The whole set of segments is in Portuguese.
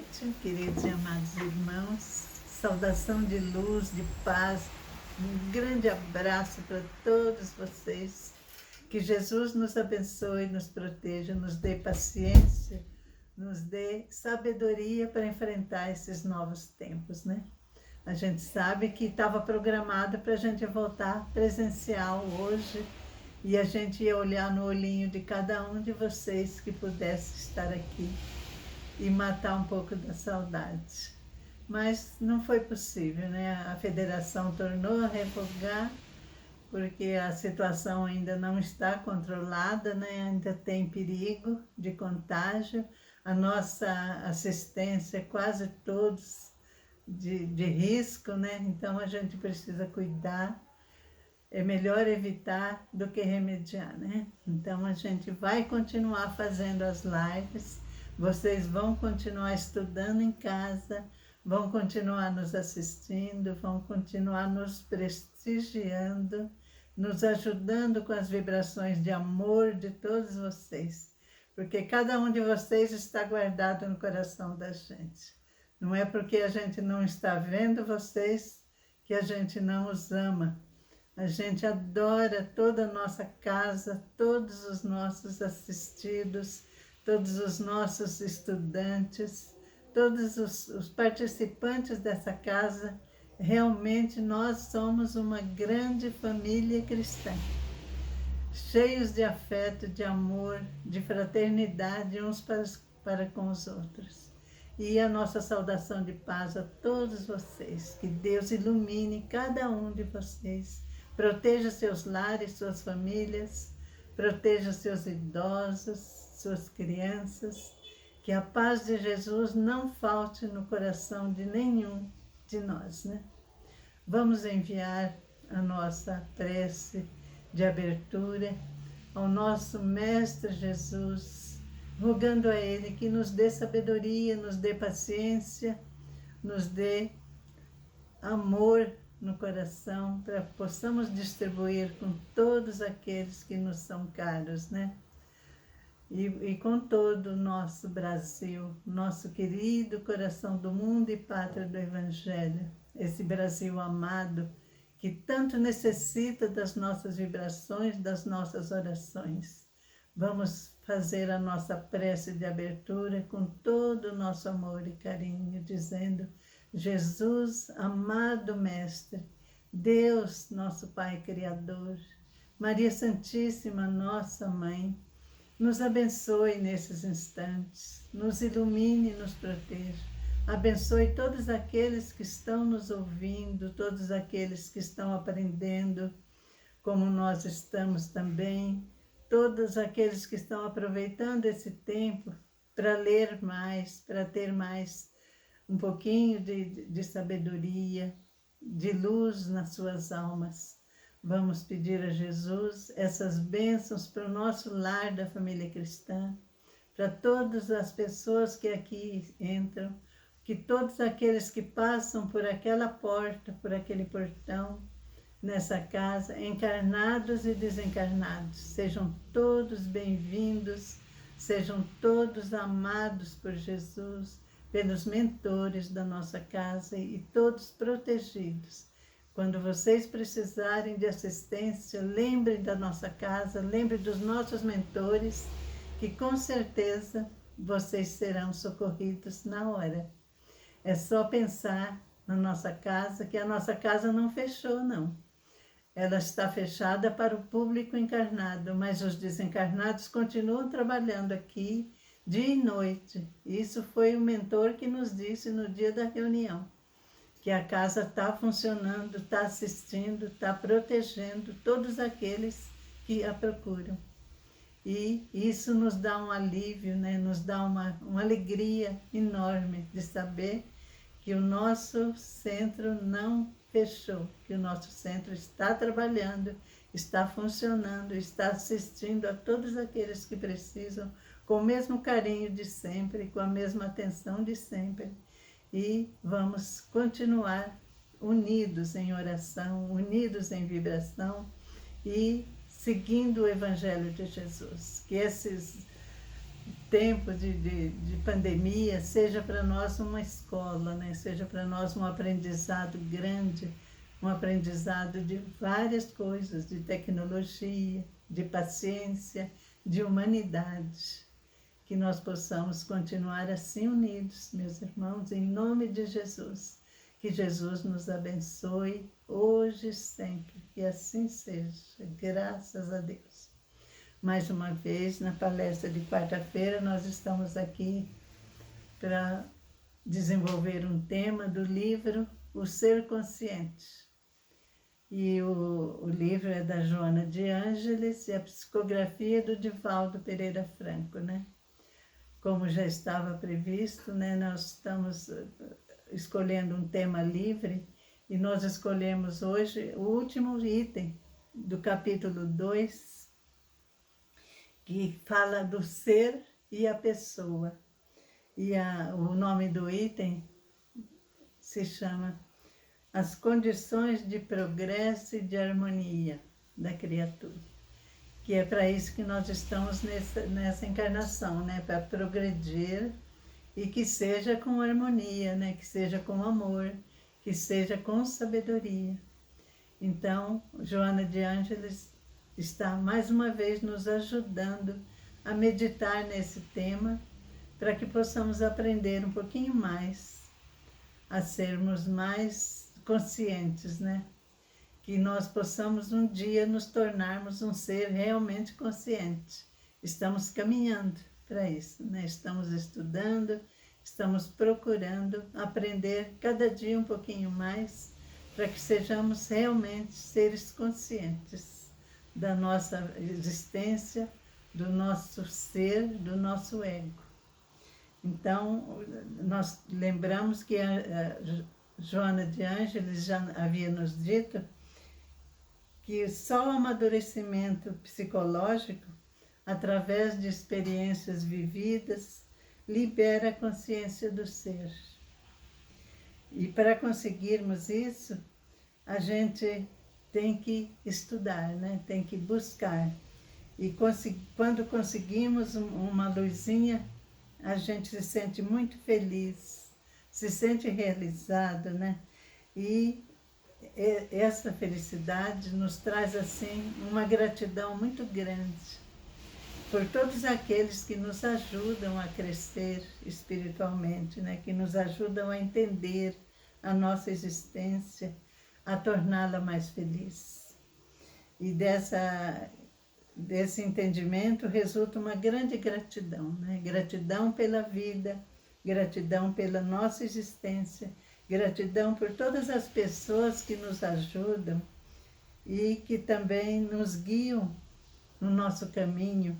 noite, queridos e amados irmãos. Saudação de luz, de paz. Um grande abraço para todos vocês. Que Jesus nos abençoe, nos proteja, nos dê paciência, nos dê sabedoria para enfrentar esses novos tempos, né? A gente sabe que estava programado para a gente voltar presencial hoje e a gente ia olhar no olhinho de cada um de vocês que pudesse estar aqui e matar um pouco da saudade. Mas não foi possível, né? A federação tornou a revogar, porque a situação ainda não está controlada, né? Ainda tem perigo de contágio. A nossa assistência, quase todos de risco, né? Então a gente precisa cuidar. É melhor evitar do que remediar, né? Então a gente vai continuar fazendo as lives, vocês vão continuar estudando em casa, vão continuar nos assistindo, vão continuar nos prestigiando, nos ajudando com as vibrações de amor de todos vocês, porque cada um de vocês está guardado no coração da gente. Não é porque a gente não está vendo vocês que a gente não os ama. A gente adora toda a nossa casa, todos os nossos assistidos, todos os nossos estudantes, todos os participantes dessa casa. Realmente nós somos uma grande família cristã, cheios de afeto, de amor, de fraternidade uns para com os outros. E a nossa saudação de paz a todos vocês. Que Deus ilumine cada um de vocês. Proteja seus lares, suas famílias, proteja seus idosos, suas crianças, que a paz de Jesus não falte no coração de nenhum de nós, né? Vamos enviar a nossa prece de abertura ao nosso Mestre Jesus, rogando a Ele que nos dê sabedoria, nos dê paciência, nos dê amor no coração, para que possamos distribuir com todos aqueles que nos são caros, né? E com todo o nosso Brasil, nosso querido coração do mundo e pátria do Evangelho, esse Brasil amado, que tanto necessita das nossas vibrações, das nossas orações. Vamos fazer a nossa prece de abertura com todo o nosso amor e carinho, dizendo: Jesus, amado Mestre, Deus, nosso Pai Criador, Maria Santíssima, nossa Mãe, nos abençoe nesses instantes, nos ilumine e nos proteja. Abençoe todos aqueles que estão nos ouvindo, todos aqueles que estão aprendendo, como nós estamos também, todos aqueles que estão aproveitando esse tempo para ler mais, para ter mais um pouquinho de sabedoria, de luz nas suas almas. Vamos pedir a Jesus essas bênçãos para o nosso lar da família cristã, para todas as pessoas que aqui entram, que todos aqueles que passam por aquela porta, por aquele portão, nessa casa, encarnados e desencarnados, sejam todos bem-vindos, sejam todos amados por Jesus, pelos mentores da nossa casa e todos protegidos. Quando vocês precisarem de assistência, lembrem da nossa casa, lembrem dos nossos mentores, que com certeza vocês serão socorridos na hora. É só pensar na nossa casa, que a nossa casa não fechou, não. Ela está fechada para o público encarnado, mas os desencarnados continuam trabalhando aqui dia e noite. Isso foi o mentor que nos disse no dia da reunião, que a casa está funcionando, está assistindo, está protegendo todos aqueles que a procuram. E isso nos dá um alívio, né? Nos dá uma alegria enorme de saber que o nosso centro não fechou, que o nosso centro está trabalhando, está funcionando, está assistindo a todos aqueles que precisam, com o mesmo carinho de sempre, com a mesma atenção de sempre. E vamos continuar unidos em oração, unidos em vibração e seguindo o Evangelho de Jesus. Que esses tempo de pandemia seja para nós uma escola, né? Seja para nós um aprendizado grande, um aprendizado de várias coisas, de tecnologia, de paciência, de humanidade. Que nós possamos continuar assim unidos, meus irmãos, em nome de Jesus. Que Jesus nos abençoe hoje e sempre. Que assim seja. Graças a Deus. Mais uma vez, na palestra de quarta-feira, nós estamos aqui para desenvolver um tema do livro O Ser Consciente. E o livro é da Joana de Ângeles e a psicografia do Divaldo Pereira Franco, né? Como já estava previsto, né, nós estamos escolhendo um tema livre e nós escolhemos hoje o último item do capítulo 2, que fala do ser e a pessoa. E o nome do item se chama As Condições de Progresso e de Harmonia da Criatura. Que é para isso que nós estamos nessa encarnação, né? Para progredir e que seja com harmonia, né? Que seja com amor, que seja com sabedoria. Então, Joana de Ângeles está mais uma vez nos ajudando a meditar nesse tema para que possamos aprender um pouquinho mais, a sermos mais conscientes, né? Que nós possamos um dia nos tornarmos um ser realmente consciente. Estamos caminhando para isso, né? Estamos estudando, estamos procurando aprender cada dia um pouquinho mais para que sejamos realmente seres conscientes da nossa existência, do nosso ser, do nosso ego. Então, nós lembramos que a Joana de Ângeles já havia nos dito que só o amadurecimento psicológico, através de experiências vividas, libera a consciência do ser. E para conseguirmos isso, a gente tem que estudar, né? Tem que buscar. E quando conseguimos uma luzinha, a gente se sente muito feliz, se sente realizado, né? E essa felicidade nos traz, assim, uma gratidão muito grande por todos aqueles que nos ajudam a crescer espiritualmente, né? Que nos ajudam a entender a nossa existência, a torná-la mais feliz. E desse entendimento resulta uma grande gratidão, né? Gratidão pela vida, gratidão pela nossa existência, gratidão por todas as pessoas que nos ajudam e que também nos guiam no nosso caminho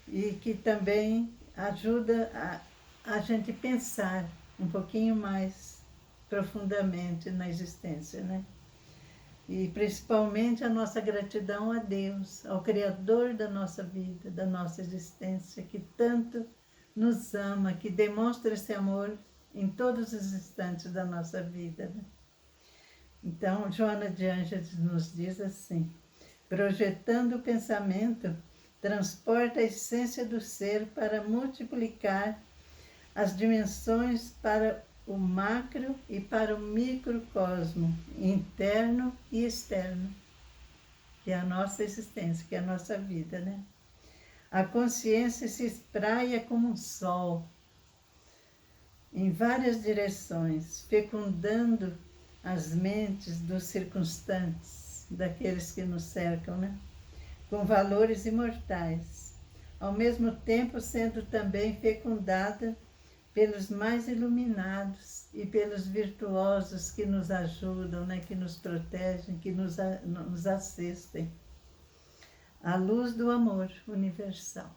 e que também ajuda a gente pensar um pouquinho mais profundamente na existência, né? E principalmente a nossa gratidão a Deus, ao Criador da nossa vida, da nossa existência, que tanto nos ama, que demonstra esse amor em todos os instantes da nossa vida, né? Então, Joana de Ângeles nos diz assim: projetando o pensamento, transporta a essência do ser para multiplicar as dimensões para o macro e para o microcosmo, interno e externo, que é a nossa existência, que é a nossa vida, né? A consciência se espraia como um sol, em várias direções, fecundando as mentes dos circunstantes, daqueles que nos cercam, né? Com valores imortais, ao mesmo tempo sendo também fecundada pelos mais iluminados e pelos virtuosos que nos ajudam, né? Que nos protegem, que nos assistem. A luz do amor universal.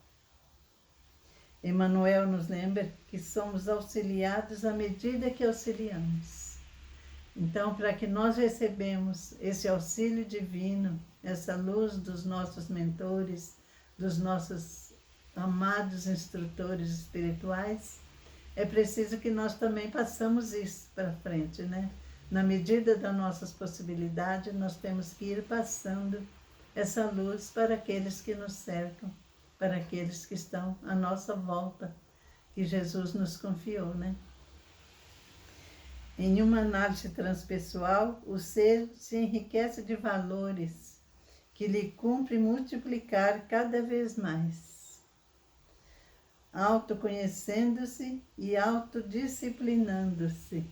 Emmanuel nos lembra que somos auxiliados à medida que auxiliamos. Então, para que nós recebemos esse auxílio divino, essa luz dos nossos mentores, dos nossos amados instrutores espirituais, é preciso que nós também passamos isso para frente, né? Na medida das nossas possibilidades, nós temos que ir passando essa luz para aqueles que nos cercam, para aqueles que estão à nossa volta, que Jesus nos confiou, né? Em uma análise transpessoal, o ser se enriquece de valores que lhe cumpre multiplicar cada vez mais, autoconhecendo-se e autodisciplinando-se.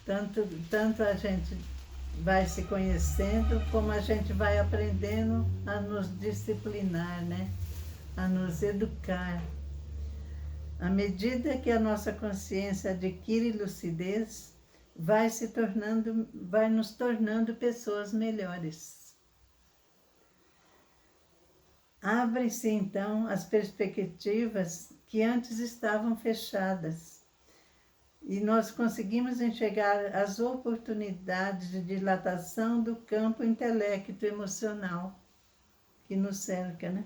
Tanto a gente vai se conhecendo, como a gente vai aprendendo a nos disciplinar, né? A nos educar. À medida que a nossa consciência adquire lucidez, vai nos tornando pessoas melhores. Abrem-se então as perspectivas que antes estavam fechadas e nós conseguimos enxergar as oportunidades de dilatação do campo intelecto-emocional que nos cerca, né?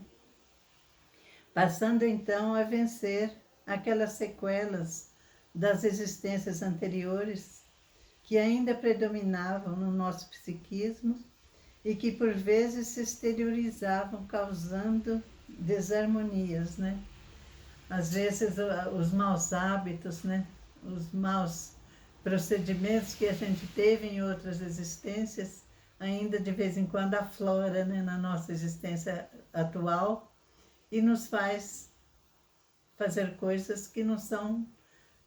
Passando então a vencer aquelas sequelas das existências anteriores que ainda predominavam no nosso psiquismo e que por vezes se exteriorizavam, causando desarmonias, né? Às vezes os maus hábitos, né? Os maus procedimentos que a gente teve em outras existências, ainda de vez em quando aflora, né, na nossa existência atual e nos faz fazer coisas que não são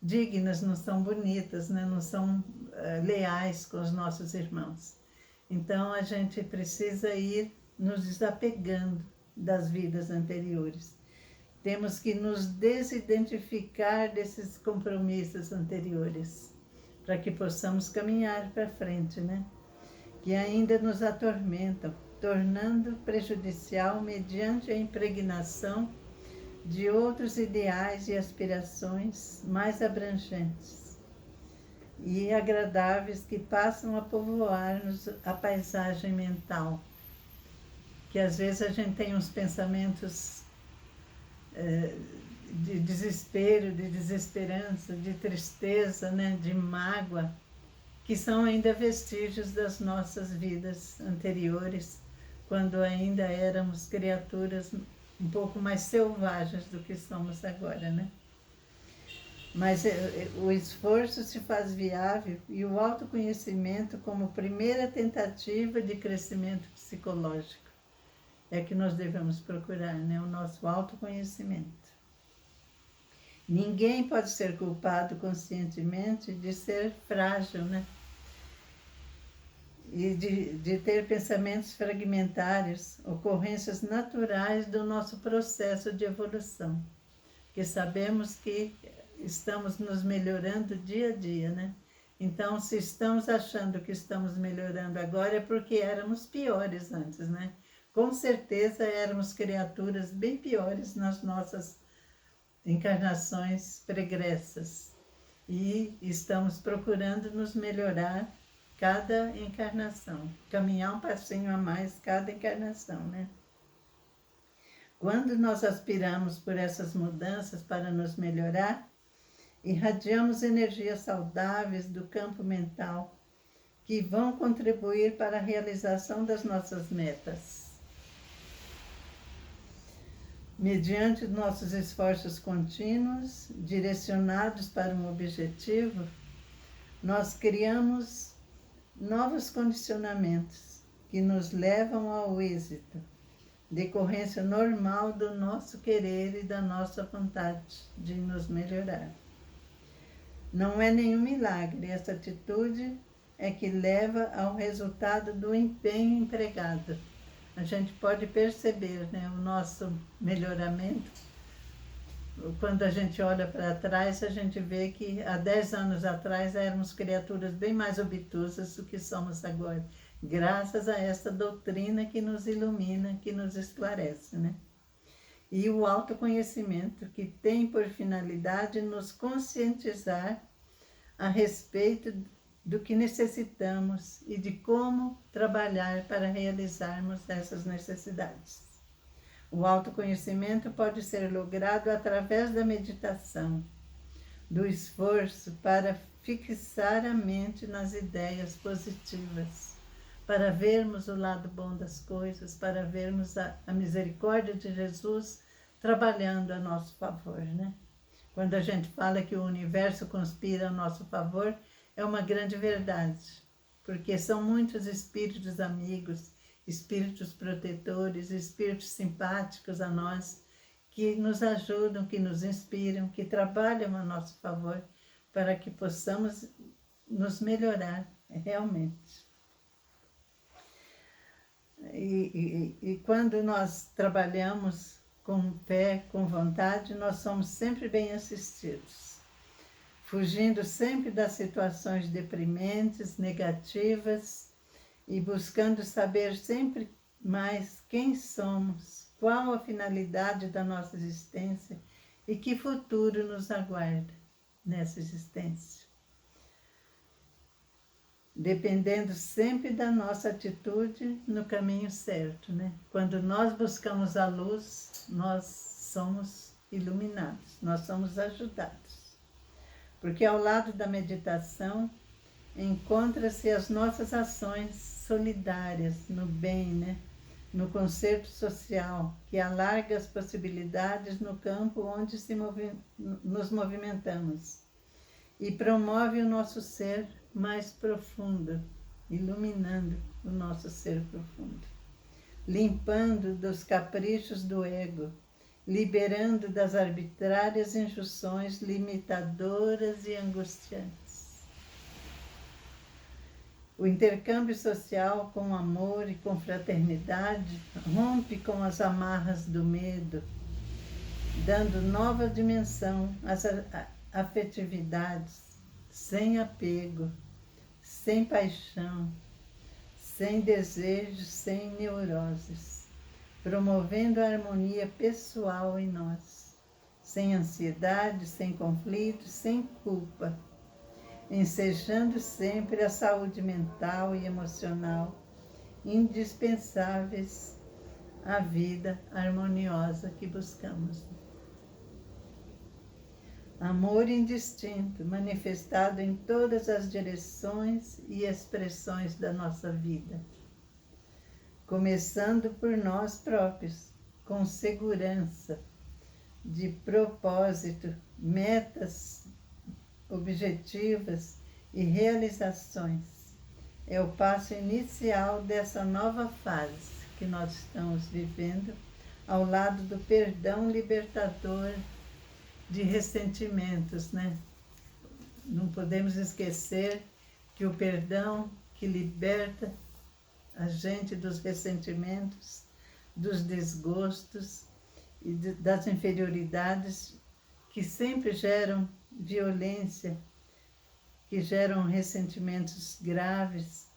dignas, não são bonitas, né? Não são leais com os nossos irmãos. Então a gente precisa ir nos desapegando das vidas anteriores. Temos que nos desidentificar desses compromissos anteriores, para que possamos caminhar para frente, né? Que ainda nos atormentam, tornando prejudicial mediante a impregnação de outros ideais e aspirações mais abrangentes e agradáveis que passam a povoar-nos a paisagem mental. Que às vezes a gente tem uns pensamentos de desespero, de desesperança, de tristeza, né, de mágoa, que são ainda vestígios das nossas vidas anteriores, quando ainda éramos criaturas um pouco mais selvagens do que somos agora, né? Mas o esforço se faz viável e o autoconhecimento como primeira tentativa de crescimento psicológico é que nós devemos procurar, né? O nosso autoconhecimento. Ninguém pode ser culpado conscientemente de ser frágil, né? E de ter pensamentos fragmentários, ocorrências naturais do nosso processo de evolução, que sabemos que estamos nos melhorando dia a dia, né? Então, se estamos achando que estamos melhorando agora, é porque éramos piores antes, né? Com certeza éramos criaturas bem piores nas nossas encarnações pregressas. E estamos procurando nos melhorar cada encarnação, caminhar um passinho a mais cada encarnação, né? Quando nós aspiramos por essas mudanças para nos melhorar, irradiamos energias saudáveis do campo mental que vão contribuir para a realização das nossas metas. Mediante nossos esforços contínuos, direcionados para um objetivo, nós criamos novos condicionamentos que nos levam ao êxito, decorrência normal do nosso querer e da nossa vontade de nos melhorar. Não é nenhum milagre, essa atitude é que leva ao resultado do empenho empregado. A gente pode perceber, né, o nosso melhoramento. Quando a gente olha para trás, a gente vê que há 10 anos atrás éramos criaturas bem mais obtusas do que somos agora, graças a essa doutrina que nos ilumina, que nos esclarece, né? E o autoconhecimento, que tem por finalidade nos conscientizar a respeito do que necessitamos e de como trabalhar para realizarmos essas necessidades. O autoconhecimento pode ser logrado através da meditação, do esforço para fixar a mente nas ideias positivas, para vermos o lado bom das coisas, para vermos a misericórdia de Jesus trabalhando a nosso favor, né? Quando a gente fala que o universo conspira a nosso favor, é uma grande verdade, porque são muitos espíritos amigos, espíritos protetores, espíritos simpáticos a nós, que nos ajudam, que nos inspiram, que trabalham a nosso favor, para que possamos nos melhorar realmente. E quando nós trabalhamos com fé, com vontade, nós somos sempre bem assistidos, fugindo sempre das situações deprimentes, negativas, e buscando saber sempre mais quem somos, qual a finalidade da nossa existência e que futuro nos aguarda nessa existência. Dependendo sempre da nossa atitude no caminho certo, né? Quando nós buscamos a luz, nós somos iluminados, nós somos ajudados. Porque ao lado da meditação encontra-se as nossas ações solidárias no bem, né? No concerto social, que alarga as possibilidades no campo onde nos movimentamos e promove o nosso ser mais profundo, iluminando o nosso ser profundo, limpando dos caprichos do ego, liberando das arbitrárias injunções limitadoras e angustiantes. O intercâmbio social com amor e com fraternidade rompe com as amarras do medo, dando nova dimensão às afetividades, sem apego, sem paixão, sem desejos, sem neuroses, promovendo a harmonia pessoal em nós, sem ansiedade, sem conflitos, sem culpa, ensejando sempre a saúde mental e emocional, indispensáveis à vida harmoniosa que buscamos. Amor indistinto, manifestado em todas as direções e expressões da nossa vida. Começando por nós próprios, com segurança, de propósito, metas objetivas e realizações. É o passo inicial dessa nova fase que nós estamos vivendo, ao lado do perdão libertador de ressentimentos, né? Não podemos esquecer que o perdão que liberta a gente dos ressentimentos, dos desgostos e das inferioridades que sempre geram violência, que geram ressentimentos graves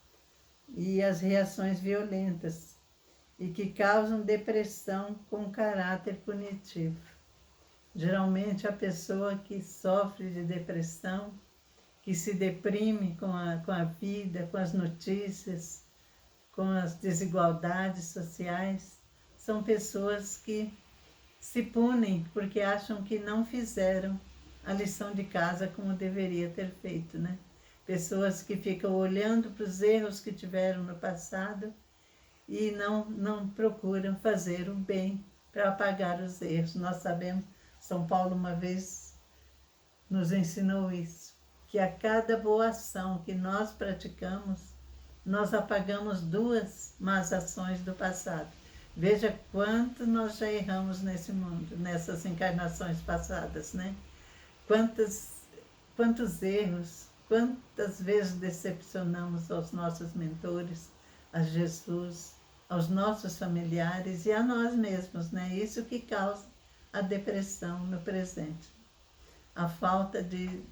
e as reações violentas e que causam depressão com caráter punitivo. Geralmente a pessoa que sofre de depressão, que se deprime com a vida, com as notícias, com as desigualdades sociais, são pessoas que se punem porque acham que não fizeram a lição de casa como deveria ter feito, né? Pessoas que ficam olhando para os erros que tiveram no passado e não procuram fazer o bem para apagar os erros. Nós sabemos, São Paulo uma vez nos ensinou isso, que a cada boa ação que nós praticamos, nós apagamos 2 más ações do passado. Veja quanto nós já erramos nesse mundo, nessas encarnações passadas, né? Quantos erros, quantas vezes decepcionamos aos nossos mentores, a Jesus, aos nossos familiares e a nós mesmos, né? Isso que causa a depressão no presente. A falta de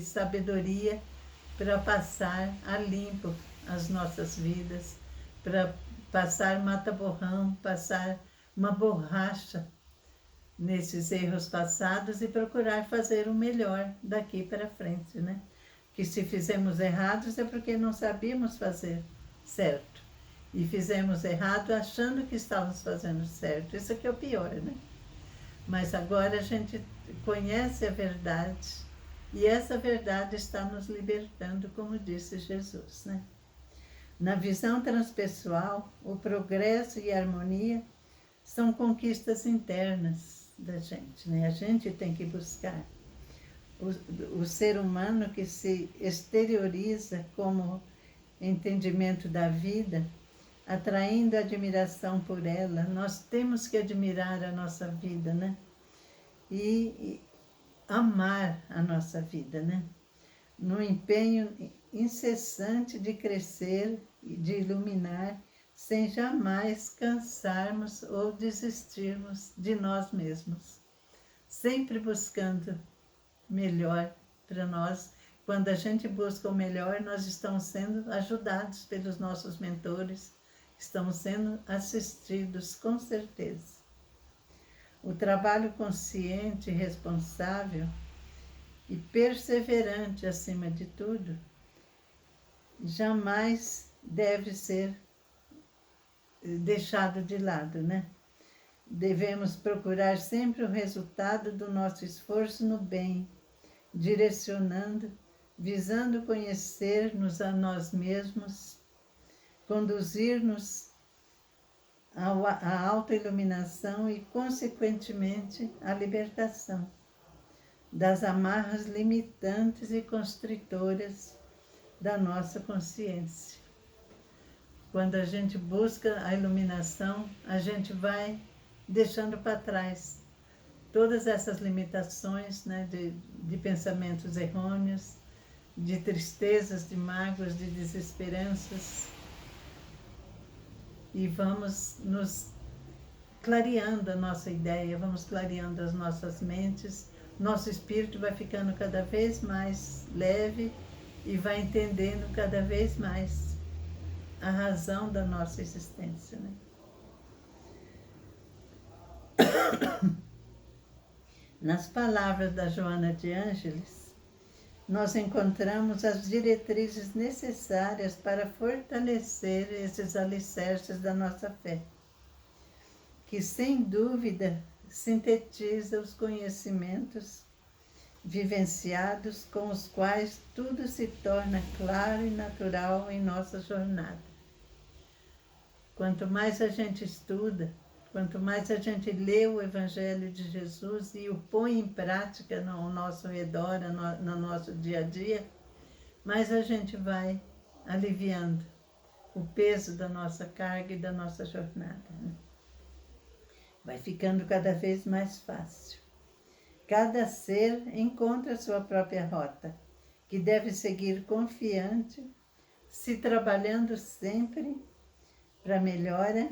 sabedoria para passar a limpo as nossas vidas, para passar mata-borrão, passar uma borracha nesses erros passados e procurar fazer o melhor daqui para frente, né? Que se fizemos errados é porque não sabíamos fazer certo. E fizemos errado achando que estávamos fazendo certo. Isso que é o pior, né? Mas agora a gente conhece a verdade e essa verdade está nos libertando, como disse Jesus, né? Na visão transpessoal, o progresso e a harmonia são conquistas internas da gente, né? A gente tem que buscar. O ser humano que se exterioriza como entendimento da vida, atraindo admiração por ela. Nós temos que admirar a nossa vida, né? E amar a nossa vida, né? No empenho incessante de crescer e de iluminar, sem jamais cansarmos ou desistirmos de nós mesmos. Sempre buscando melhor para nós. Quando a gente busca o melhor, nós estamos sendo ajudados pelos nossos mentores, estamos sendo assistidos, com certeza. O trabalho consciente, responsável e perseverante, acima de tudo, jamais deve ser deixado de lado, né? Devemos procurar sempre o resultado do nosso esforço no bem, direcionando, visando conhecer-nos a nós mesmos, conduzir-nos à autoiluminação e, consequentemente, à libertação das amarras limitantes e constritoras da nossa consciência. Quando a gente busca a iluminação, a gente vai deixando para trás todas essas limitações, né, de pensamentos errôneos, de tristezas, de mágoas, de desesperanças, e vamos nos clareando a nossa ideia, vamos clareando as nossas mentes, nosso espírito vai ficando cada vez mais leve e vai entendendo cada vez mais a razão da nossa existência, né? Nas palavras da Joana de Ângeles, nós encontramos as diretrizes necessárias para fortalecer esses alicerces da nossa fé, que sem dúvida sintetiza os conhecimentos vivenciados com os quais tudo se torna claro e natural em nossa jornada. Quanto mais a gente estuda, quanto mais a gente lê o Evangelho de Jesus e o põe em prática no nosso redor, no nosso dia a dia, mais a gente vai aliviando o peso da nossa carga e da nossa jornada, né? Vai ficando cada vez mais fácil. Cada ser encontra sua própria rota, que deve seguir confiante, se trabalhando sempre para melhora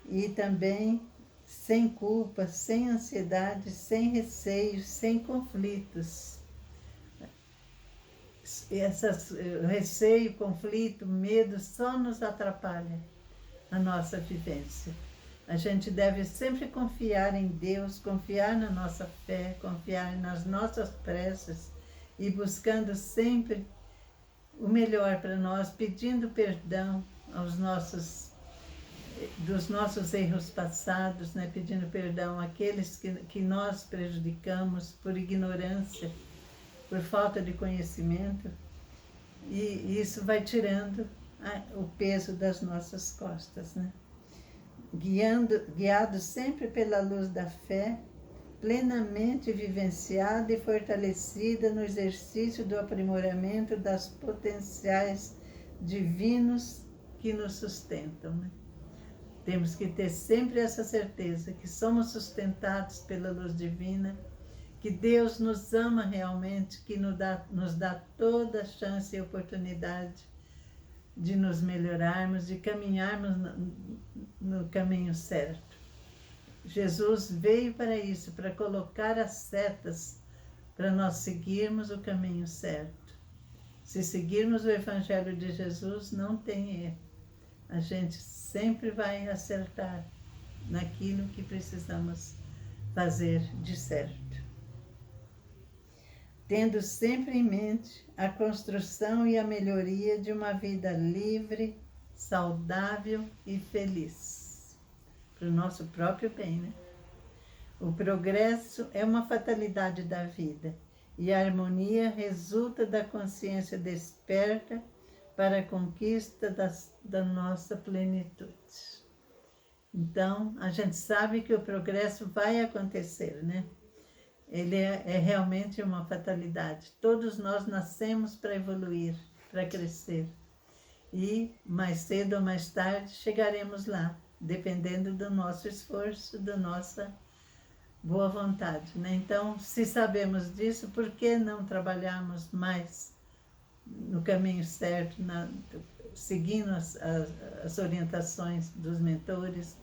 e também sem culpa, sem ansiedade, sem receios, sem conflitos. Receio, conflito, medo só nos atrapalha a nossa vivência. A gente deve sempre confiar em Deus, confiar na nossa fé, confiar nas nossas preces e buscando sempre o melhor para nós, pedindo perdão dos nossos erros passados, né? Pedindo perdão àqueles que nós prejudicamos por ignorância, por falta de conhecimento, e isso vai tirando o peso das nossas costas, né? Guiado sempre pela luz da fé, plenamente vivenciada e fortalecida no exercício do aprimoramento das potenciais divinos que nos sustentam, né? Temos que ter sempre essa certeza que somos sustentados pela luz divina, que Deus nos ama realmente, que nos dá toda a chance e oportunidade de nos melhorarmos, de caminharmos no caminho certo. Jesus veio para isso, para colocar as setas para nós seguirmos o caminho certo. Se seguirmos o Evangelho de Jesus, não tem erro. A gente sempre vai acertar naquilo que precisamos fazer de certo. Tendo sempre em mente a construção e a melhoria de uma vida livre, saudável e feliz. Para o nosso próprio bem, né? O progresso é uma fatalidade da vida e a harmonia resulta da consciência desperta para a conquista da nossa plenitude. Então, a gente sabe que o progresso vai acontecer, né? Ele é realmente uma fatalidade. Todos nós nascemos para evoluir, para crescer. E mais cedo ou mais tarde chegaremos lá, dependendo do nosso esforço, da nossa boa vontade, né? Então, se sabemos disso, por que não trabalharmos mais no caminho certo, seguindo as orientações dos mentores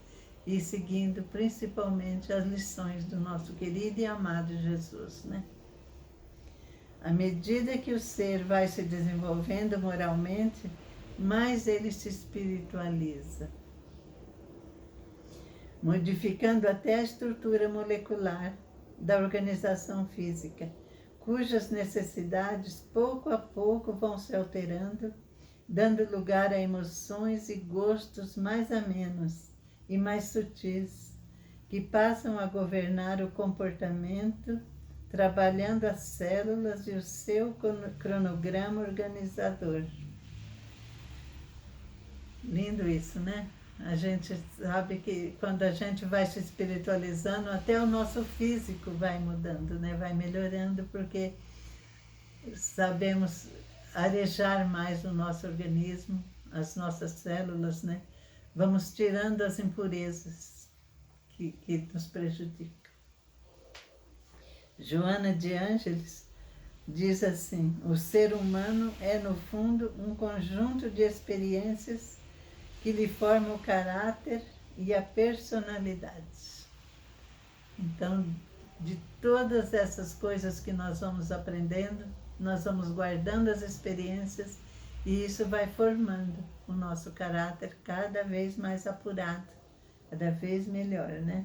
e seguindo principalmente as lições do nosso querido e amado Jesus, né? À medida que o ser vai se desenvolvendo moralmente, mais ele se espiritualiza, modificando até a estrutura molecular da organização física, cujas necessidades pouco a pouco vão se alterando, dando lugar a emoções e gostos mais amenos e mais sutis, que passam a governar o comportamento, trabalhando as células e o seu cronograma organizador. Lindo isso, né? A gente sabe que quando a gente vai se espiritualizando, até o nosso físico vai mudando, né? Vai melhorando, porque sabemos arejar mais o nosso organismo, as nossas células, né? Vamos tirando as impurezas que nos prejudicam. Joana de Ângeles diz assim: o ser humano é, no fundo, um conjunto de experiências que lhe formam o caráter e a personalidade. Então, de todas essas coisas que nós vamos aprendendo, nós vamos guardando as experiências e isso vai formando o nosso caráter cada vez mais apurado, cada vez melhor, né?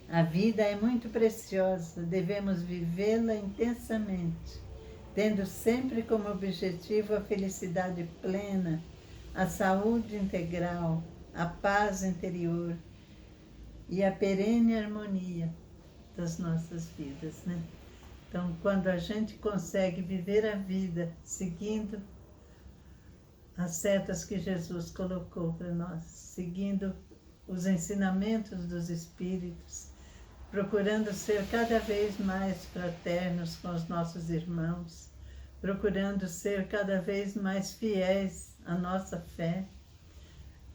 A vida é muito preciosa, devemos vivê-la intensamente, tendo sempre como objetivo a felicidade plena, a saúde integral, a paz interior e a perene harmonia das nossas vidas, né? Então, quando a gente consegue viver a vida seguindo as setas que Jesus colocou para nós, seguindo os ensinamentos dos Espíritos, procurando ser cada vez mais fraternos com os nossos irmãos, procurando ser cada vez mais fiéis à nossa fé,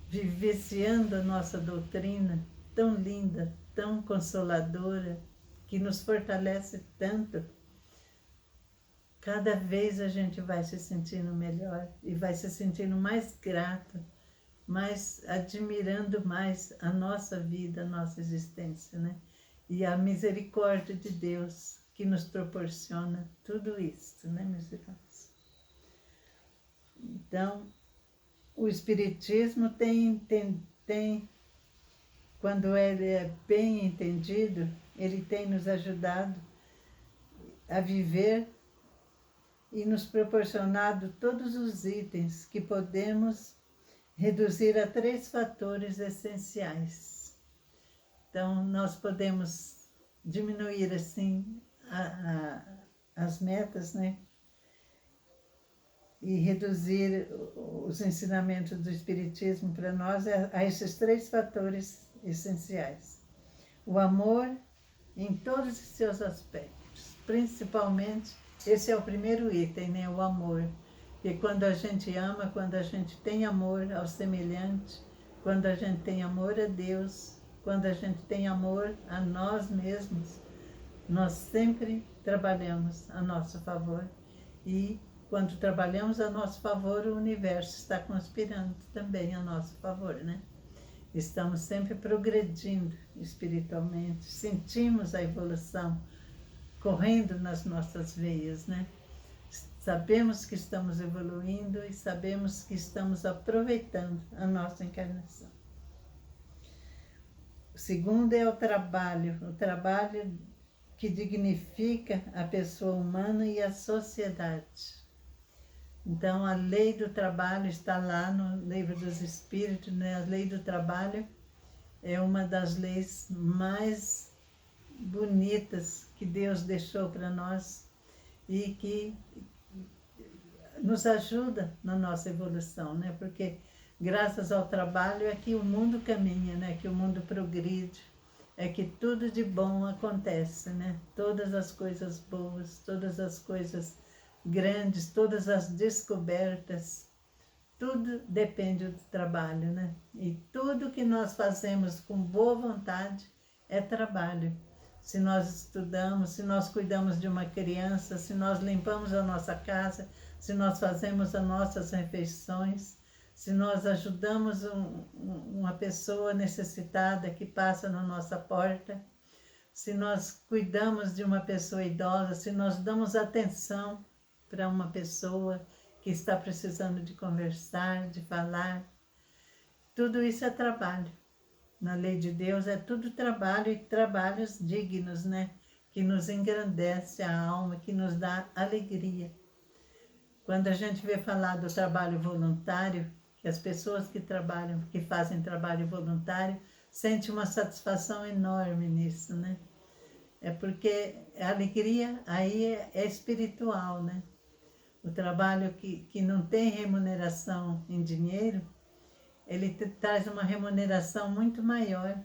vivenciando a nossa doutrina tão linda, tão consoladora, que nos fortalece tanto. Cada vez a gente vai se sentindo melhor e vai se sentindo mais grato, mais admirando mais a nossa vida, a nossa existência, né? E a misericórdia de Deus que nos proporciona tudo isso, né, meus irmãos? Então, o Espiritismo tem, quando ele é bem entendido, ele tem nos ajudado a viver e nos proporcionado todos os itens que podemos reduzir a 3 fatores essenciais. Então, nós podemos diminuir, assim, as metas, né? E reduzir os ensinamentos do Espiritismo para nós a esses 3 fatores essenciais. O amor em todos os seus aspectos, principalmente, esse é o primeiro item, né? O amor. E quando a gente ama, quando a gente tem amor ao semelhante, quando a gente tem amor a Deus, quando a gente tem amor a nós mesmos, nós sempre trabalhamos a nosso favor. E quando trabalhamos a nosso favor, o universo está conspirando também a nosso favor, né? Estamos sempre progredindo espiritualmente, sentimos a evolução correndo nas nossas veias, né? Sabemos que estamos evoluindo e sabemos que estamos aproveitando a nossa encarnação. O segundo é o trabalho que dignifica a pessoa humana e a sociedade. Então, a lei do trabalho está lá no Livro dos Espíritos, né? A lei do trabalho é uma das leis mais bonitas que Deus deixou para nós e que nos ajuda na nossa evolução, né? Porque graças ao trabalho é que o mundo caminha, né? Que o mundo progride, é que tudo de bom acontece, né? Todas as coisas boas, todas as coisas grandes, todas as descobertas, tudo depende do trabalho, né? E tudo que nós fazemos com boa vontade é trabalho. Se nós estudamos, se nós cuidamos de uma criança, se nós limpamos a nossa casa, se nós fazemos as nossas refeições, se nós ajudamos uma pessoa necessitada que passa na nossa porta, se nós cuidamos de uma pessoa idosa, se nós damos atenção para uma pessoa que está precisando de conversar, de falar, tudo isso é trabalho. Na lei de Deus é tudo trabalho e trabalhos dignos, né? Que nos engrandece a alma, que nos dá alegria. Quando a gente vê falar do trabalho voluntário, que as pessoas que trabalham, que fazem trabalho voluntário, sentem uma satisfação enorme nisso, né? É porque a alegria aí é espiritual, né? O trabalho que não tem remuneração em dinheiro, ele traz uma remuneração muito maior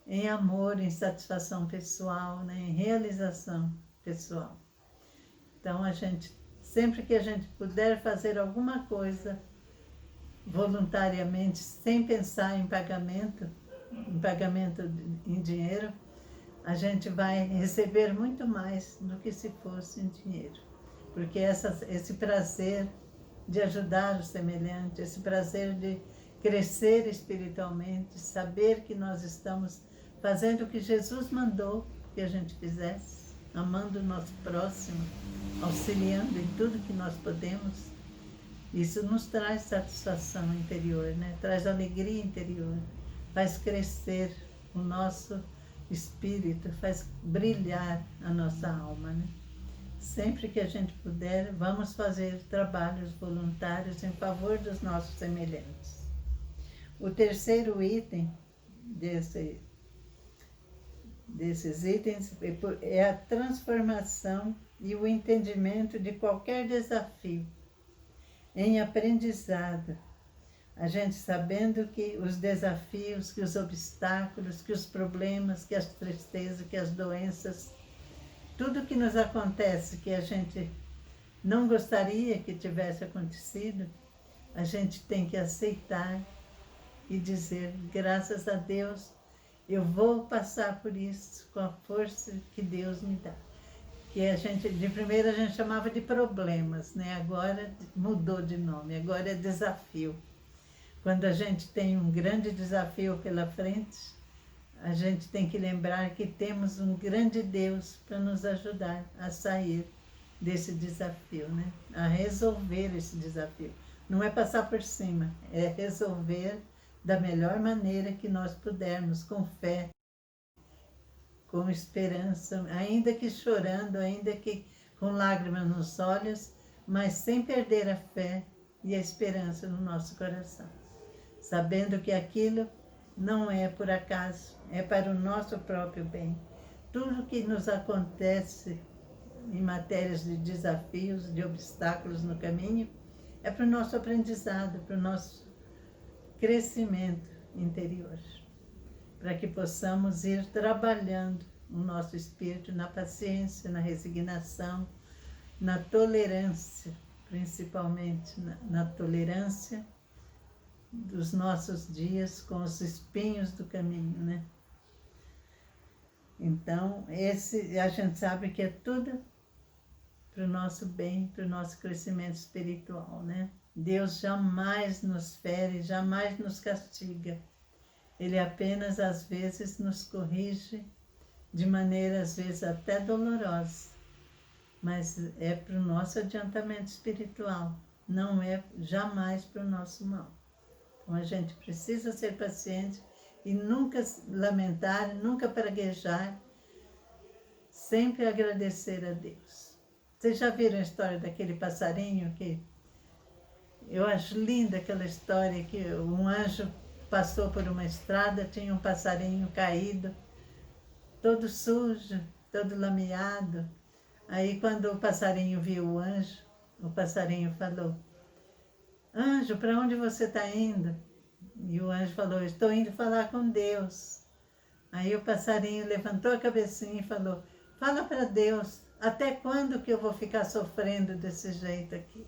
em amor, em satisfação pessoal, né? Em realização pessoal. Então, sempre que a gente puder fazer alguma coisa voluntariamente, sem pensar em pagamento em dinheiro, a gente vai receber muito mais do que se fosse em dinheiro. Porque esse prazer de ajudar o semelhante, esse prazer de crescer espiritualmente, saber que nós estamos fazendo o que Jesus mandou que a gente fizesse, amando o nosso próximo, auxiliando em tudo que nós podemos, isso nos traz satisfação interior, né? Traz alegria interior, faz crescer o nosso espírito, faz brilhar a nossa alma, né? Sempre que a gente puder, vamos fazer trabalhos voluntários em favor dos nossos semelhantes. O terceiro item desses itens é a transformação e o entendimento de qualquer desafio em aprendizado. A gente sabendo que os desafios, que os obstáculos, que os problemas, que as tristezas, que as doenças, tudo que nos acontece que a gente não gostaria que tivesse acontecido, a gente tem que aceitar e dizer, graças a Deus, eu vou passar por isso com a força que Deus me dá. Que de primeira a gente chamava de problemas, né? Agora mudou de nome, agora é desafio. Quando a gente tem um grande desafio pela frente, a gente tem que lembrar que temos um grande Deus para nos ajudar a sair desse desafio, né? A resolver esse desafio. Não é passar por cima, é resolver da melhor maneira que nós pudermos, com fé, com esperança, ainda que chorando, ainda que com lágrimas nos olhos, mas sem perder a fé e a esperança no nosso coração. Sabendo que aquilo não é por acaso, é para o nosso próprio bem. Tudo que nos acontece em matérias de desafios, de obstáculos no caminho, é para o nosso aprendizado, para o nosso crescimento interior, para que possamos ir trabalhando o nosso espírito na paciência, na resignação, na tolerância, principalmente na tolerância dos nossos dias com os espinhos do caminho, né? Então, a gente sabe que é tudo para o nosso bem, para o nosso crescimento espiritual, né? Deus jamais nos fere, jamais nos castiga. Ele apenas, às vezes, nos corrige de maneira, às vezes, até dolorosa. Mas é para o nosso adiantamento espiritual, não é jamais para o nosso mal. Então, a gente precisa ser paciente e nunca lamentar, nunca praguejar, sempre agradecer a Deus. Vocês já viram a história daquele passarinho que... Eu acho linda aquela história que um anjo passou por uma estrada, tinha um passarinho caído, todo sujo, todo lameado. Aí, quando o passarinho viu o anjo, o passarinho falou: Anjo, para onde você está indo? E o anjo falou, estou indo falar com Deus. Aí o passarinho levantou a cabecinha e falou, fala para Deus, até quando que eu vou ficar sofrendo desse jeito aqui?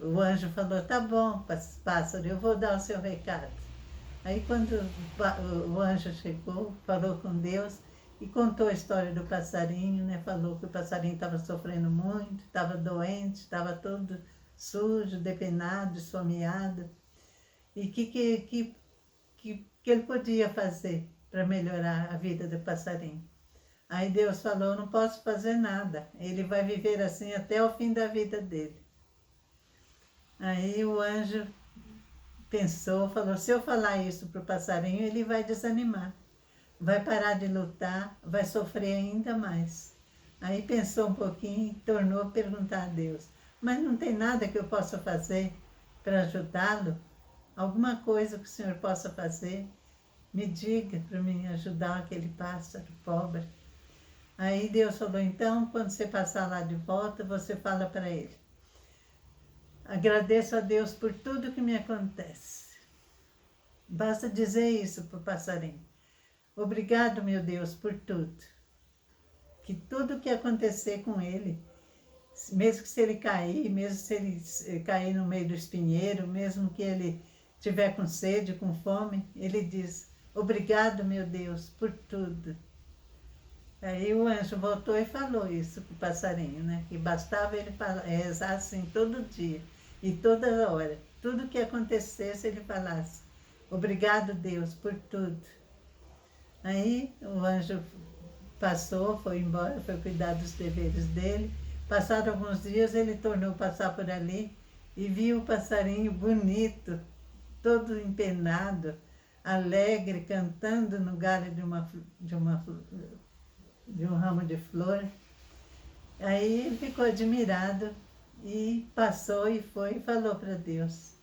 O anjo falou, tá bom, pássaro, eu vou dar o seu recado. Aí quando o anjo chegou, falou com Deus e contou a história do passarinho, né? Falou que o passarinho estava sofrendo muito, estava doente, estava todo sujo, depenado, esfomeado. E que ele podia fazer para melhorar a vida do passarinho. Aí Deus falou, não posso fazer nada, ele vai viver assim até o fim da vida dele. Aí o anjo pensou, falou, se eu falar isso para o passarinho, ele vai desanimar, vai parar de lutar, vai sofrer ainda mais. Aí pensou um pouquinho e tornou a perguntar a Deus, mas não tem nada que eu possa fazer para ajudá-lo? Alguma coisa que o Senhor possa fazer? Me diga para mim ajudar aquele pássaro pobre. Aí Deus falou, então, quando você passar lá de volta, você fala para ele, agradeço a Deus por tudo que me acontece. Basta dizer isso para o passarinho. Obrigado, meu Deus, por tudo. Que tudo que acontecer com ele, mesmo que se ele cair, mesmo se ele cair no meio do espinheiro, mesmo que ele tiver com sede, com fome, ele diz, obrigado, meu Deus, por tudo. Aí o anjo voltou e falou isso para o passarinho, né? Que bastava ele rezar assim todo dia e toda hora. Tudo que acontecesse, ele falasse, obrigado, Deus, por tudo. Aí o anjo passou, foi embora, foi cuidar dos deveres dele. Passados alguns dias, ele tornou passar por ali e viu o passarinho bonito, todo empenado, alegre, cantando no galho de um ramo de flor. Aí ele ficou admirado e passou e foi e falou para Deus.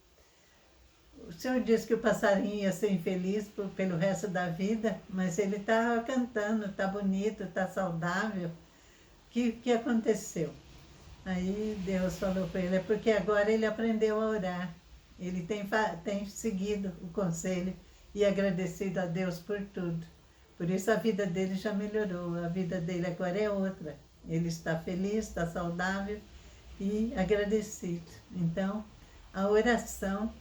O Senhor disse que o passarinho ia ser infeliz pelo resto da vida, mas ele está cantando, está bonito, está saudável. O que aconteceu? Aí Deus falou para ele, é porque agora ele aprendeu a orar. Ele tem seguido o conselho e agradecido a Deus por tudo. Por isso a vida dele já melhorou, a vida dele agora é outra. Ele está feliz, está saudável e agradecido. Então, a oração,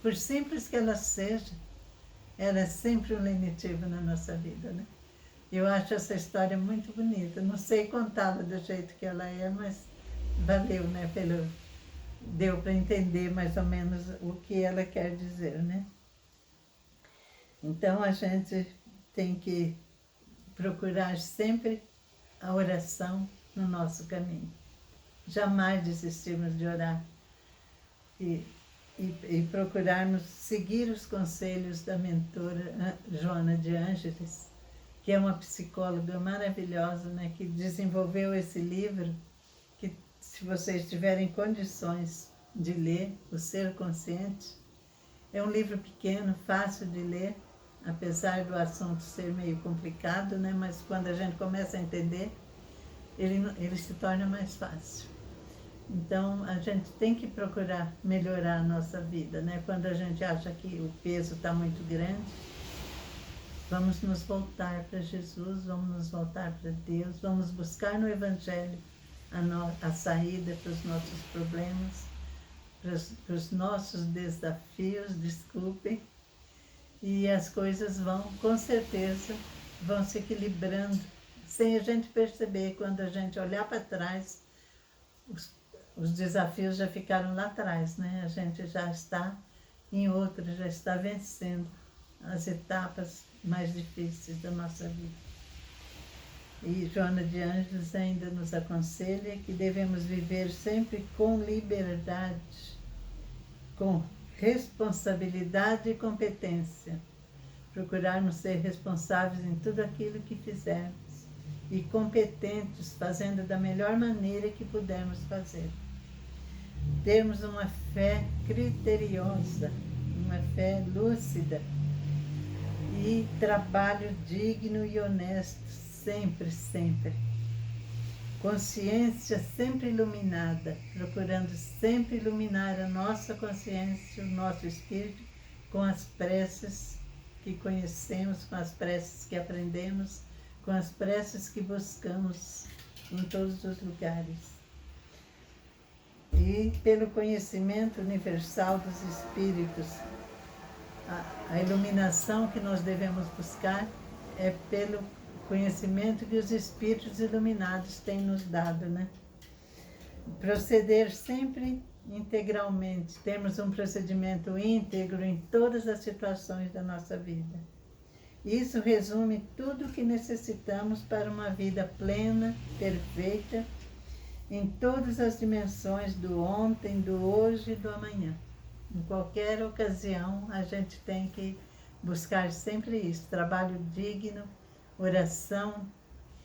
por simples que ela seja, ela é sempre um lenitivo na nossa vida, né? Eu acho essa história muito bonita. Não sei contá-la do jeito que ela é, mas valeu, né? Deu para entender mais ou menos o que ela quer dizer, né? Então, a gente tem que procurar sempre a oração no nosso caminho. Jamais desistirmos de orar e procurarmos seguir os conselhos da mentora Joana de Ângeles, que é uma psicóloga maravilhosa, né, que desenvolveu esse livro, que se vocês tiverem condições de ler, O Ser Consciente, é um livro pequeno, fácil de ler, apesar do assunto ser meio complicado, né? Mas quando a gente começa a entender, ele se torna mais fácil. Então, a gente tem que procurar melhorar a nossa vida, né? Quando a gente acha que o peso está muito grande, vamos nos voltar para Jesus, vamos nos voltar para Deus, vamos buscar no Evangelho a saída para os nossos problemas, para os nossos desafios, desculpem, e as coisas vão, com certeza, vão se equilibrando, sem a gente perceber. Quando a gente olhar para trás, os desafios já ficaram lá atrás, né? A gente já está em outra, já está vencendo as etapas mais difíceis da nossa vida. E Joana de Ângeles ainda nos aconselha que devemos viver sempre com liberdade, com responsabilidade e competência. Procurarmos ser responsáveis em tudo aquilo que fizermos e competentes, fazendo da melhor maneira que pudermos fazer. Termos uma fé criteriosa, uma fé lúcida e trabalho digno e honesto, sempre, sempre. consciência sempre iluminada, procurando sempre iluminar a nossa consciência, o nosso espírito, com as preces que conhecemos, com as preces que aprendemos, com as preces que buscamos em todos os lugares. E pelo conhecimento universal dos espíritos, a iluminação que nós devemos buscar é pelo conhecimento que os espíritos iluminados têm nos dado, né? Proceder sempre integralmente, temos um procedimento íntegro em todas as situações da nossa vida. Isso resume tudo o que necessitamos para uma vida plena, perfeita, em todas as dimensões do ontem, do hoje e do amanhã. Em qualquer ocasião, a gente tem que buscar sempre isso, trabalho digno, oração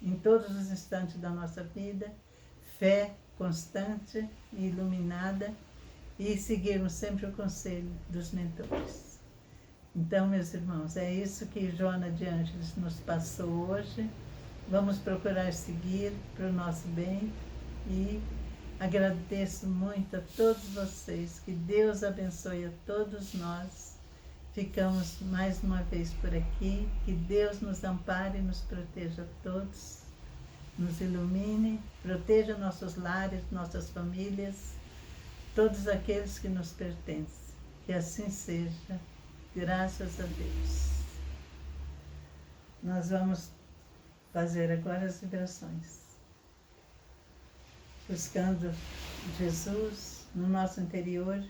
em todos os instantes da nossa vida, fé constante e iluminada e seguirmos sempre o conselho dos mentores. Então, meus irmãos, é isso que Joana de Ângeles nos passou hoje. Vamos procurar seguir para o nosso bem e agradeço muito a todos vocês. Que Deus abençoe a todos nós. Ficamos mais uma vez por aqui. Que Deus nos ampare e nos proteja a todos. Nos ilumine, proteja nossos lares, nossas famílias, todos aqueles que nos pertencem. Que assim seja, graças a Deus. Nós vamos fazer agora as vibrações. Buscando Jesus no nosso interior,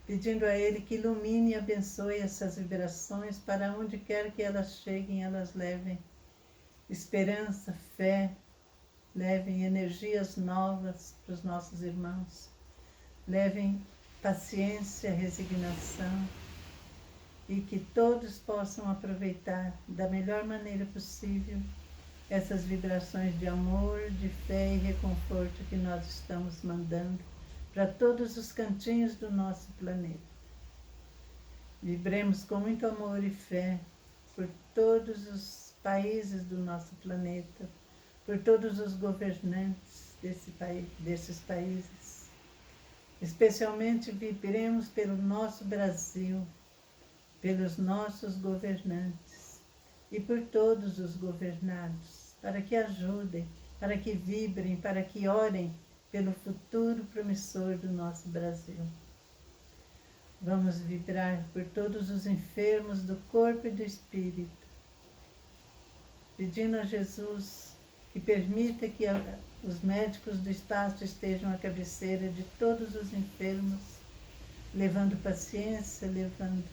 pedindo a Ele que ilumine e abençoe essas vibrações para onde quer que elas cheguem, elas levem esperança, fé, levem energias novas para os nossos irmãos, levem paciência, resignação e que todos possam aproveitar da melhor maneira possível essas vibrações de amor, de fé e reconforto que nós estamos mandando para todos os cantinhos do nosso planeta. Vibremos com muito amor e fé por todos os países do nosso planeta, por todos os governantes desses países. Especialmente vibremos pelo nosso Brasil, pelos nossos governantes e por todos os governados, para que ajudem, para que vibrem, para que orem pelo futuro promissor do nosso Brasil. Vamos vibrar por todos os enfermos do corpo e do espírito, pedindo a Jesus que permita que os médicos do espaço estejam à cabeceira de todos os enfermos, levando paciência, levando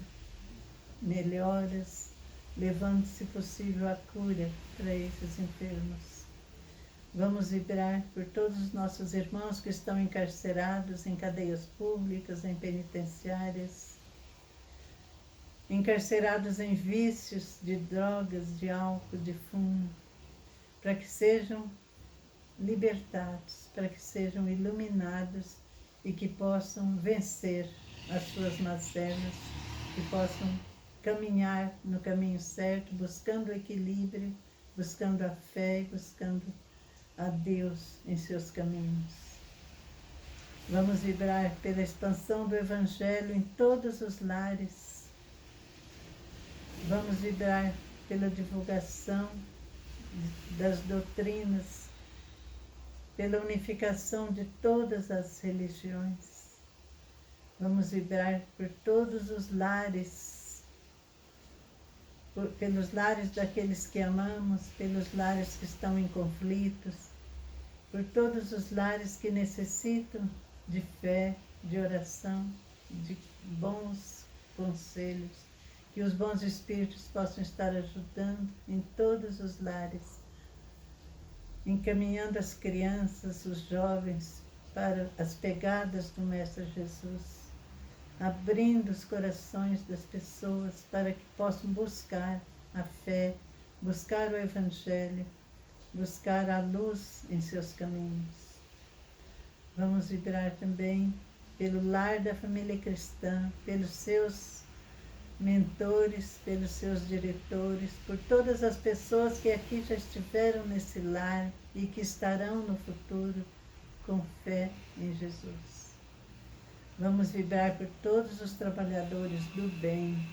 melhoras, levando, se possível, a cura para esses enfermos. Vamos vibrar por todos os nossos irmãos que estão encarcerados em cadeias públicas, em penitenciárias, encarcerados em vícios de drogas, de álcool, de fumo, para que sejam libertados, para que sejam iluminados e que possam vencer as suas mazelas, que possam caminhar no caminho certo, buscando o equilíbrio, buscando a fé e buscando a Deus em seus caminhos. Vamos vibrar pela expansão do Evangelho em todos os lares. Vamos vibrar pela divulgação das doutrinas, pela unificação de todas as religiões. Vamos vibrar por todos os lares, pelos lares daqueles que amamos, pelos lares que estão em conflitos, por todos os lares que necessitam de fé, de oração, de bons conselhos, que os bons espíritos possam estar ajudando em todos os lares, encaminhando as crianças, os jovens para as pegadas do Mestre Jesus, abrindo os corações das pessoas para que possam buscar a fé, buscar o Evangelho, buscar a luz em seus caminhos. Vamos vibrar também pelo lar da família cristã, pelos seus mentores, pelos seus diretores, por todas as pessoas que aqui já estiveram nesse lar e que estarão no futuro com fé em Jesus. Vamos vibrar por todos os trabalhadores do bem,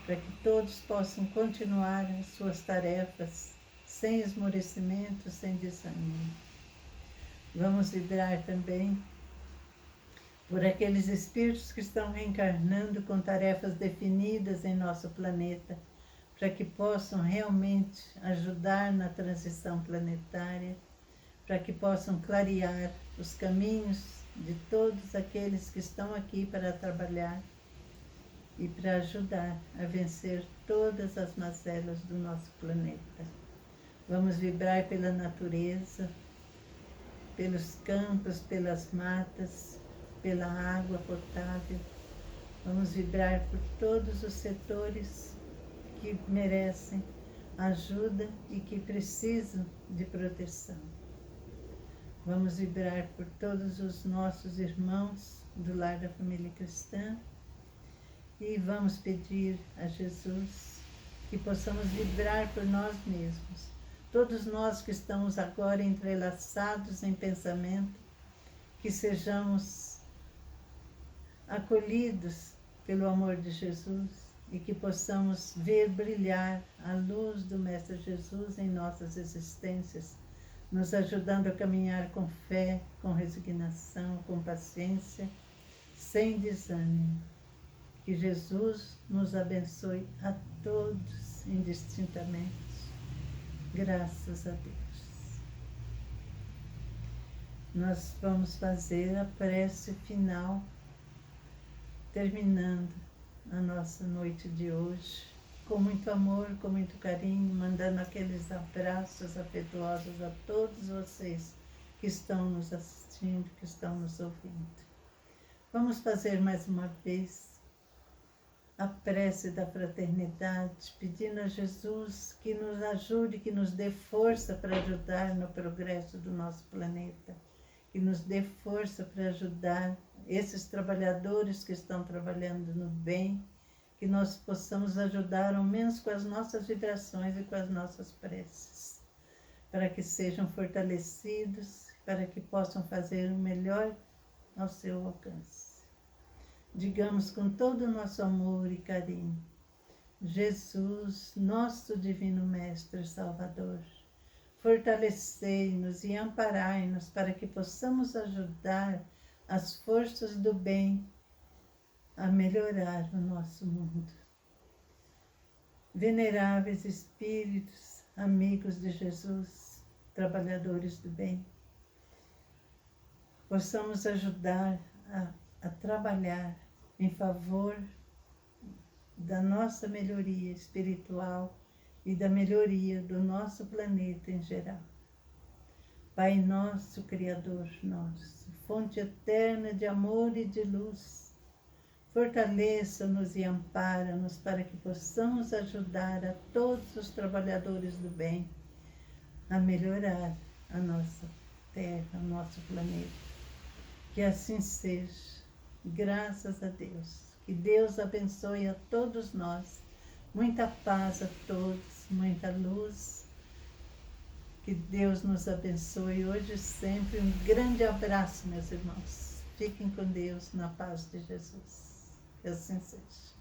para que todos possam continuar as suas tarefas sem esmorecimento, sem desânimo. Vamos vibrar também por aqueles espíritos que estão reencarnando com tarefas definidas em nosso planeta, para que possam realmente ajudar na transição planetária, para que possam clarear os caminhos de todos aqueles que estão aqui para trabalhar e para ajudar a vencer todas as mazelas do nosso planeta. Vamos vibrar pela natureza, pelos campos, pelas matas, pela água potável. Vamos vibrar por todos os setores que merecem ajuda e que precisam de proteção. Vamos vibrar por todos os nossos irmãos do lar da família cristã e vamos pedir a Jesus que possamos vibrar por nós mesmos. Todos nós que estamos agora entrelaçados em pensamento, que sejamos acolhidos pelo amor de Jesus e que possamos ver brilhar a luz do Mestre Jesus em nossas existências, nos ajudando a caminhar com fé, com resignação, com paciência, sem desânimo. Que Jesus nos abençoe a todos indistintamente. Graças a Deus. Nós vamos fazer a prece final, terminando a nossa noite de hoje, com muito amor, com muito carinho, mandando aqueles abraços afetuosos a todos vocês que estão nos assistindo, que estão nos ouvindo. Vamos fazer mais uma vez a prece da fraternidade, pedindo a Jesus que nos ajude, que nos dê força para ajudar no progresso do nosso planeta, que nos dê força para ajudar esses trabalhadores que estão trabalhando no bem, que nós possamos ajudar ao menos com as nossas vibrações e com as nossas preces, para que sejam fortalecidos, para que possam fazer o melhor ao seu alcance. Digamos com todo o nosso amor e carinho: Jesus, nosso Divino Mestre Salvador, fortalecei-nos e amparai-nos para que possamos ajudar as forças do bem a melhorar o nosso mundo. Veneráveis Espíritos, amigos de Jesus, trabalhadores do bem, possamos ajudar a trabalhar em favor da nossa melhoria espiritual e da melhoria do nosso planeta em geral. Pai nosso, Criador nosso, fonte eterna de amor e de luz, fortaleça-nos e ampara-nos para que possamos ajudar a todos os trabalhadores do bem a melhorar a nossa Terra, o nosso planeta. Que assim seja. Graças a Deus. Que Deus abençoe a todos nós. Muita paz a todos, muita luz. Que Deus nos abençoe hoje e sempre. Um grande abraço, meus irmãos. Fiquem com Deus, na paz de Jesus. Que assim seja.